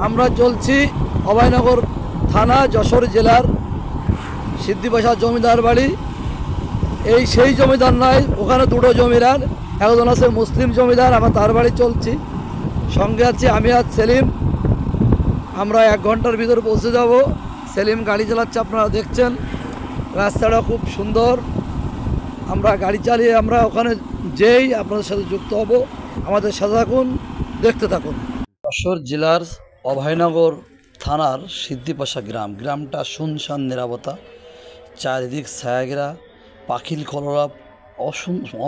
আমরা চলছি অভয়নগর থানা যশোর জেলার সিদ্ধিপাশা জমিদার বাড়ি। এই সেই জমিদার নয়, ওখানে দুটো জমিদার, একজন আছে মুসলিম জমিদার, আমরা তার বাড়ি চলছি। সঙ্গে আছি আমি আর সেলিম। আমরা 1 ঘন্টার ভিতরে পৌঁছে যাব। সেলিম গাড়ি চালাচ্ছে, আপনারা দেখছেন। রাস্তাটা খুব সুন্দর। আমরা গাড়ি চালিয়ে আমরা ওখানে যেই আপনাদের সাথে যুক্ত হব। আমাদের সাথে থাকুন, দেখতে থাকুন। যশোর জেলার অভয়নগর থানার সিদ্ধিপাশা গ্রামটা শুনশান নিরাপত্তা, চারিদিক ছায়াঘেরা, পাখির কলরব,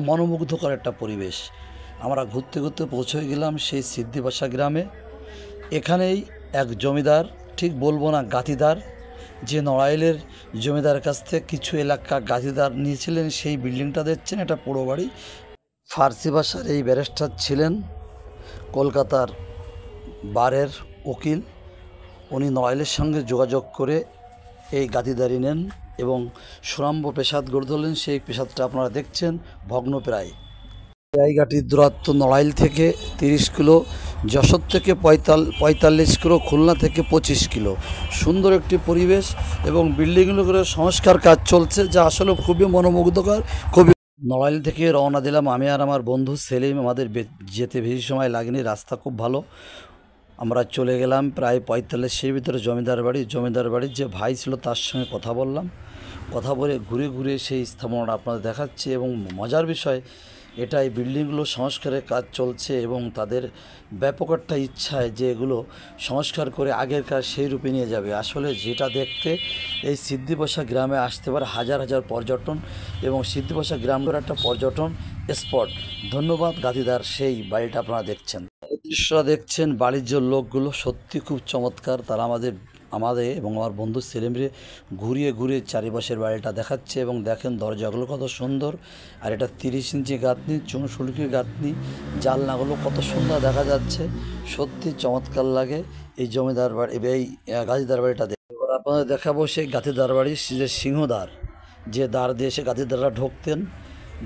মনোমুগ্ধকর একটা পরিবেশ। আমরা ঘুরতে ঘুরতে পৌঁছে গেলাম সেই সিদ্ধিপাশা গ্রামে। এখানেই এক জমিদার, ঠিক বলবো না গাতিদার, যে নড়াইলের জমিদারের কাছ থেকে কিছু এলাকা গাতিদার নিয়েছিলেন, সেই বিল্ডিংটা দেখছেন। এটা পুরো বাড়ি। ফার্সি ভাষার এই ব্যারিস্টার ছিলেন, কলকাতার বারের উকিল। উনি নড়াইলের সঙ্গে যোগাযোগ করে এই গাতিদারি নেন এবং সুরাম্য প্রাসাদ গড়ে তোলেন। সেই প্রাসাদটা আপনারা দেখছেন ভগ্নপ্রায়। জায়গাটির দূরত্ব নড়াইল থেকে 30 কিলো, যশোর থেকে 45 কিলো, খুলনা থেকে 25 কিলো। সুন্দর একটি পরিবেশ এবং বিল্ডিংগুলো করে সংস্কার কাজ চলছে, যা আসলে খুবই মনোমুগ্ধকর। খুবই নড়াইল থেকে রওনা দিলাম আমি আর আমার বন্ধু সেলিম। আমাদের যেতে বেশি সময় লাগেনি, রাস্তা খুব ভালো। আমরা চলে গেলাম প্রায় 45-এর ভিতরে জমিদার বাড়ির যে ভাই ছিল তার সঙ্গে কথা বললাম। কথা বলে ঘুরে ঘুরে সেই স্থাপনাটা আপনাদের দেখাচ্ছি। এবং মজার বিষয় এটা, এই বিল্ডিংগুলো সংস্কারের কাজ চলছে এবং তাদের ব্যাপক একটা ইচ্ছায় যে এগুলো সংস্কার করে আগের কাজ সেই রূপে নিয়ে যাবে। আসলে যেটা দেখতে এই সিদ্ধিপাশা গ্রামে আসতে পারে হাজার হাজার পর্যটন, এবং সিদ্ধিপাশা গ্রামের একটা পর্যটন স্পট। ধন্যবাদ গাতিদার সেই বাড়িটা আপনারা দেখছেন। দৃশ্যটা দেখছেন, বাণিজ্য লোকগুলো সত্যি খুব চমৎকার। তারা আমাদের এবং আমার বন্ধু সেলিমরে ঘুরিয়ে ঘুরিয়ে চারিপাশের বাড়িটা দেখাচ্ছে। এবং দেখেন দরজাগুলো কত সুন্দর, আর এটা 30 ইঞ্চি গাঁথনি, 64 গাঁথনি, জানলাগুলো কত সুন্দর দেখা যাচ্ছে। সত্যি চমৎকার লাগে এই জমিদার বাড়ি, এই গাতিদার বাড়িটা দেখে। এবার আপনাদের দেখাবো সেই গাতিদার বাড়ির যে সিংহদ্বার, যে দ্বার দিয়ে সে গাতিদাররা ঢুকতেন,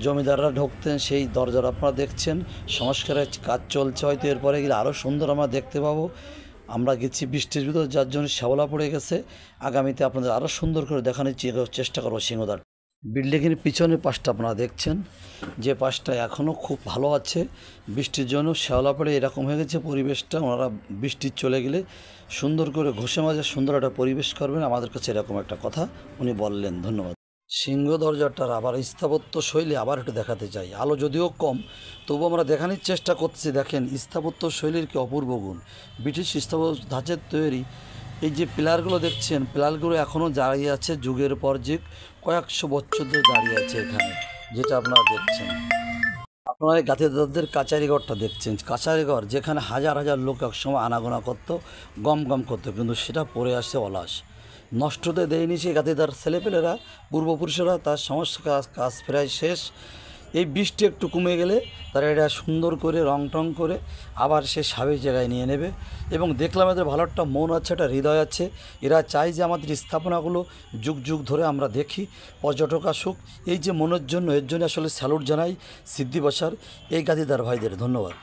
জমিদাররা ঢুকতেন। সেই দরজাটা আপনারা দেখছেন। সংস্কারের কাজ চলছে, হয়তো এরপরে গেলে আরও সুন্দর আমরা দেখতে পাবো। আমরা গেছি বৃষ্টির ভিতর, যার জন্য শ্যাওলা পড়ে গেছে। আগামীতে আপনাদের আরও সুন্দর করে দেখানোর চেষ্টা করবো সিংহদ্বার। বিল্ডিংয়ের পিছনের পাশটা আপনারা দেখছেন, যে পাশটা এখনও খুব ভালো আছে। বৃষ্টির জন্য শ্যাওলা পড়ে এরকম হয়ে গেছে পরিবেশটা। ওনারা বৃষ্টি চলে গেলে সুন্দর করে ঘষে মাজে সুন্দর একটা পরিবেশ করবেন। আমাদের কাছে এরকম একটা কথা উনি বললেন। ধন্যবাদ। সিংহ দরজাটার আবার স্থাপত্য শৈলী আবার একটু দেখাতে চাই। আলো যদিও কম, তবু আমরা দেখানোর চেষ্টা করছি। দেখেন স্থাপত্য শৈলীর কি অপূর্ব গুণ। ব্রিটিশ স্থাপত্য ধাঁচের তৈরি এই যে পিলারগুলো দেখছেন, পিলারগুলো এখনও দাঁড়িয়ে আছে, যুগের পর যুগ কয়েকশো বছর ধরে দাঁড়িয়ে আছে এখানে, যেটা আপনারা দেখছেন। আপনারা এই গাতিদারদের কাচারিঘরটা দেখছেন, কাচারিঘর যেখানে হাজার হাজার লোক একসময় আনাগোনা করতো, গম করতো, কিন্তু সেটা পড়ে আসছে অলস। নষ্ট হতে দেয়নি সেই গাতিদার ছেলেপেলেরা, পূর্বপুরুষেরা। তার সমস্ত কাজ প্রায় শেষ। এই বৃষ্টি একটু কমে গেলে তারা এটা সুন্দর করে রং করে আবার সে স্বাভাবিক জায়গায় নিয়ে নেবে। এবং দেখলাম এদের ভালো একটা মন আছে, একটা হৃদয় আছে। এরা চায় যে আমাদের স্থাপনাগুলো যুগ যুগ ধরে আমরা দেখি, পর্যটক আসুক। এই যে মনের জন্য, এর জন্য আসলে স্যালুট জানাই সিদ্ধিপাশার এই গাতিদার ভাইদের। ধন্যবাদ।